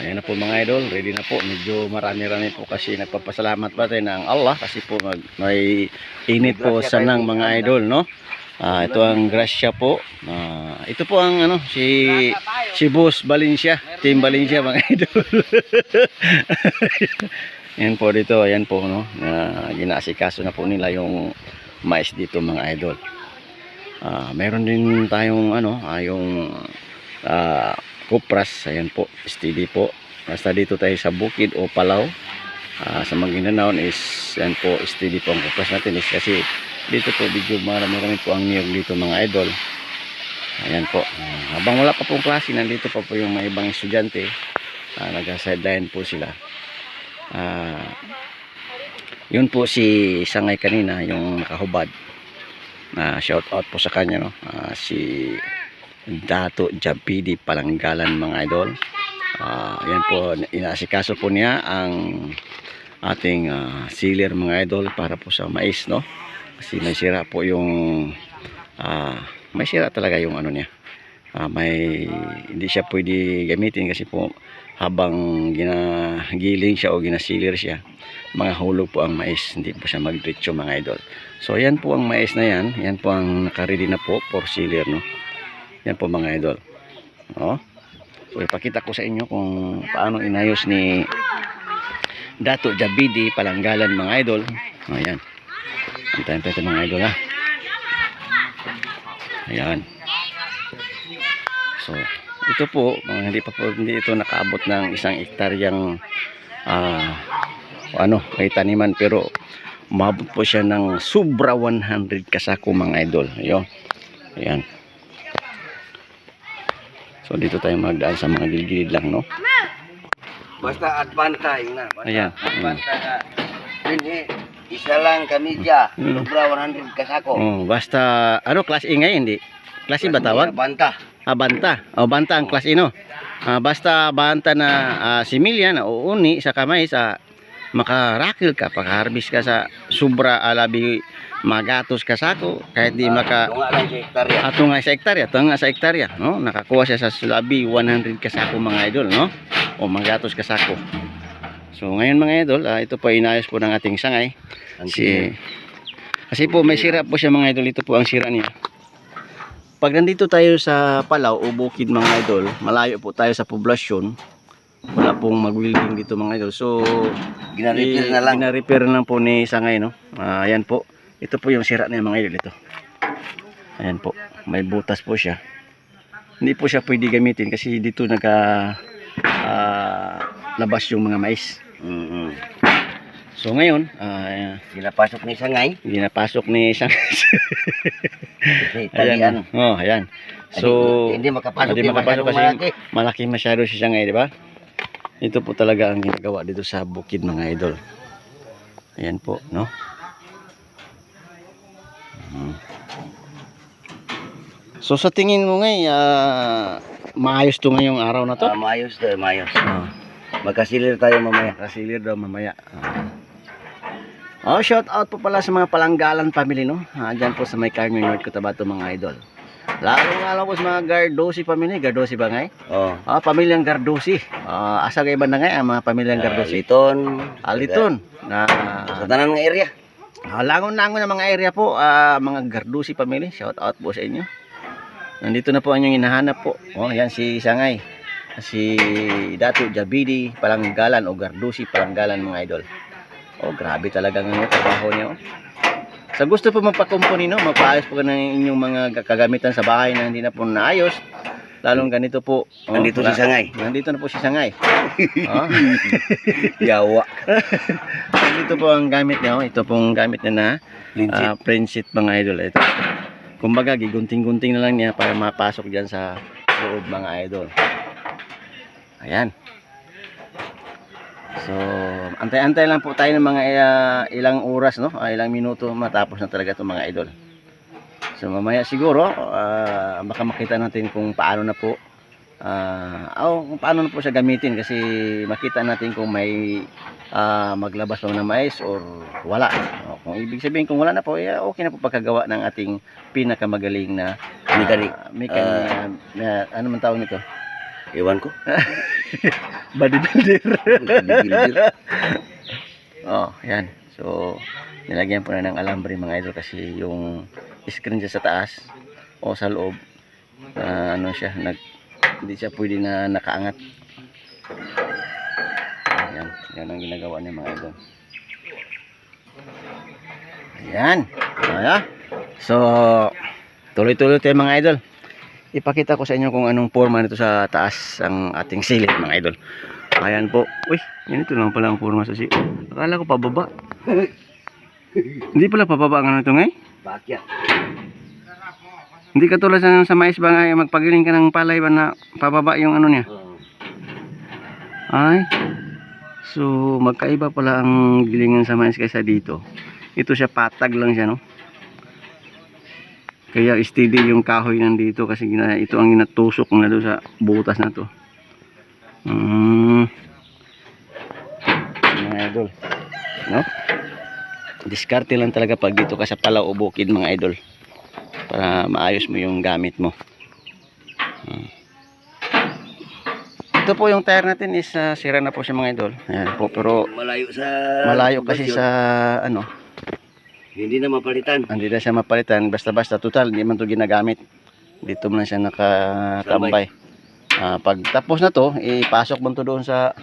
Ayan na po mga idol, ready na po. Medyo marami-rami po kasi nagpapasalamat pa tayo ng Allah kasi po may init po sanang mga idol, no? Ito ang grasya po. Ito po ang si Boss Valencia, Team Valencia mga idol. Yan po dito, ayan po no. Ginaasikaso na po nila yung mais dito mga idol. Meron din tayong yung kupras, ayan po, steady po. Basta dito tayo sa bukid o Palaw, sa Maguindanao is yan po, steady po ang kupras natin is kasi dito po medyo marami po ang niyog dito mga idol. Ayan po, habang wala pa pong klase, nandito pa po yung mga ibang estudyante, nag-sideline po sila. Yun po si Sangay kanina, yung nakahubad. Shout out po sa kanya, no? Si Dato Jabidi Palanggalan mga idol. Yan po, inaasikaso po niya ang ating sealer mga idol para po sa mais, no? Kasi may sira po yung may sira talaga yung niya. Hindi siya pwede gamitin kasi po habang ginagiling siya o ginasiler siya, mga hulog po ang mais, hindi po siya magdiretso mga idol. So yan po ang mais na yan, yan po ang nakaready na po for sealer, no? Yan po mga idol. So ipakita ko sa inyo kung paano inayos ni Dato Jabidi Palanggalan mga idol. Ayan. Hintayin tayo mga idol ha. Ayan. So ito po, hindi ito nakaabot ng 1 hektaryang may taniman, pero umabot po siya ng sobra 100 kasako mga idol. Ayan. So dito tayo magdaan sa mga gilid-gilid lang, no? Basta advantay na. Basta ayan. Advantay na. Hindi, isa lang kami dyan. Sobra 100 kasako. Basta, class A ngayon, hindi? Class A ba tawag? Banta. Banta. Banta ang class A, no? Basta banta na similya na uuni sa kamay sa makarakil ka, pag-harvest ka sa sobra alabi magatos kasako kahit di maka tunga sa hektarya, no? Nakakuha siya sa labi 100 kasako mga idol, no? O magatos kasako. So ngayon mga idol, ito po inayos po ng ating sangay. Kasi po may sira po siya mga idol. Ito po ang sira niya. Pag nandito tayo sa Palaw o bukid mga idol, malayo po tayo sa poblasyon, wala pong mag-welding dito mga idol. So gina-repair na lang po ni sangay, no? Ayan po. Ito po yung sira niya mga idol, ito. Ayan po, may butas po siya. Hindi po siya pwede gamitin kasi dito labas yung mga mais. So ngayon, ginapasok ni sangay. Ayan. Ayan. So hindi makapasok kasi malaki masyado si sangay, di ba? Ito po talaga ang ginagawa dito sa bukid mga idol. Ayan po, no? So sa tingin mo maayos to ngayong araw na to? Maayos to, maayos. Magkasilir tayo mamaya. Kasilir daw mamaya. Shout out po pala sa mga Palanggalan family, no? Diyan po sa may Carmen North Cotabato mga idol. Lalo po sa mga Gardosi family. Gardosi ba ngay? Pamilyang Gardosi. Asa kayo ba na ngay ang mga pamilyang Gardosi? Aliton. Sa tanan ng area. Langon-langon na mga area po, mga Gardosi family. Shout out po sa inyo. Nandito na po ang inyong hinahanap po. Yan si Sangay. Si Dato Jabidi Palanggalan o Gardosi Palanggalan mga idol. Grabe talaga ng trabaho niya. Sa gusto po magpakumpuni, no, magpaayos po ng inyong mga kagamitan sa bahay na hindi na po naayos, lalong ganito po. Nandito si Sangay. Nandito na po si Sangay. Yawa. Nandito po ang gamit niya. Ito pong gamit niya na prinsip mga idol. Ito. Kumbaga, gigunting-gunting na lang niya para mapasok dyan sa loob mga idol. Ayan. So, antay-antay lang po tayo ng mga ilang oras, no? Ilang minuto matapos na talaga itong mga idol. So, mamaya siguro, baka makita natin kung paano na po kung paano na po siya gamitin kasi makita natin kung may maglabas pa ng mais or wala. Kung ibig sabihin kung wala na po, okay na po pagkagawa ng ating pinakamagaling na mekanik. Ano man tawag nito? Iwan ko. Bodybuilder. Bodybuilder. Oh, yan. So, nilagyan po na ng alambre mga idol kasi yung screen dyan sa taas o sa loob, ano siya, hindi siya pwede na nakaangat. Yan, yan ang ginagawa niya mga idol. Ayan. Ayan. So, tuloy-tuloy tayo mga idol. Ipakita ko sa inyo kung anong forma nito sa taas ang ating silid mga idol. Ayan po. Uy, ganito lang pala ang forma sa silid. Akala ko pababa. Hindi pala pababa ang ano ito ngay? Bakya. Hindi katulad sa mais ba nga magpagiling ka ng palay ba na pababa yung ano niya? Ay. So, magkaiba pala ang gilingan sa mais kaysa dito. Ito siya patag lang siya, no? Kaya steady yung kahoy nandito kasi ito ang ginatusok na doon sa butas na to. Mga idol, no? Diskarte lang talaga pag dito ka sa palaw o bukid mga idol para maayos mo yung gamit mo. Ito po yung tire natin is sira na po siya mga idol. Ayan po, pero malayo kasi sa ano, Hindi na mapalitan. hindi na siya mapalitan basta-basta, total hindi man to ginagamit. Dito man siya nakatambay. Pag tapos na to, ipasok man to doon sa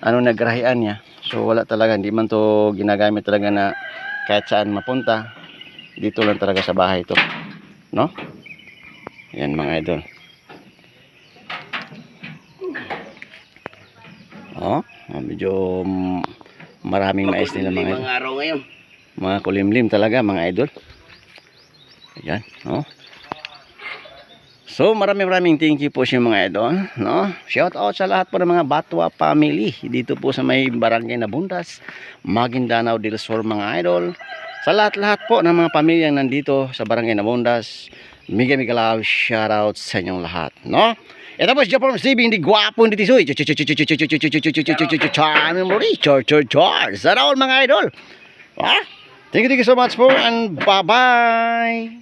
ano nagrahian niya. So wala talaga, hindi man to ginagamit talaga na kahit saan mapunta. Dito lang talaga sa bahay to, no? Yan mga idol. Medyo maraming mais nila mga idol. Mga araw ngayon. Mga kulimlim talaga mga idol. Ayan, no? So maraming thank you po sa mga idol, no? Shout out sa lahat po ng mga Batwa family dito po sa may Barangay Nabundas, Maguindanao del Sur mga idol. Sa lahat-lahat po ng mga pamilyang nandito sa Barangay Nabundas, mega love shout out sa inyong lahat, no? Ito po si Joe from CB, hindi gwapo, hindi tisoy. Charming Marie, char. Sana all mga idol. Thank you so much po and bye-bye.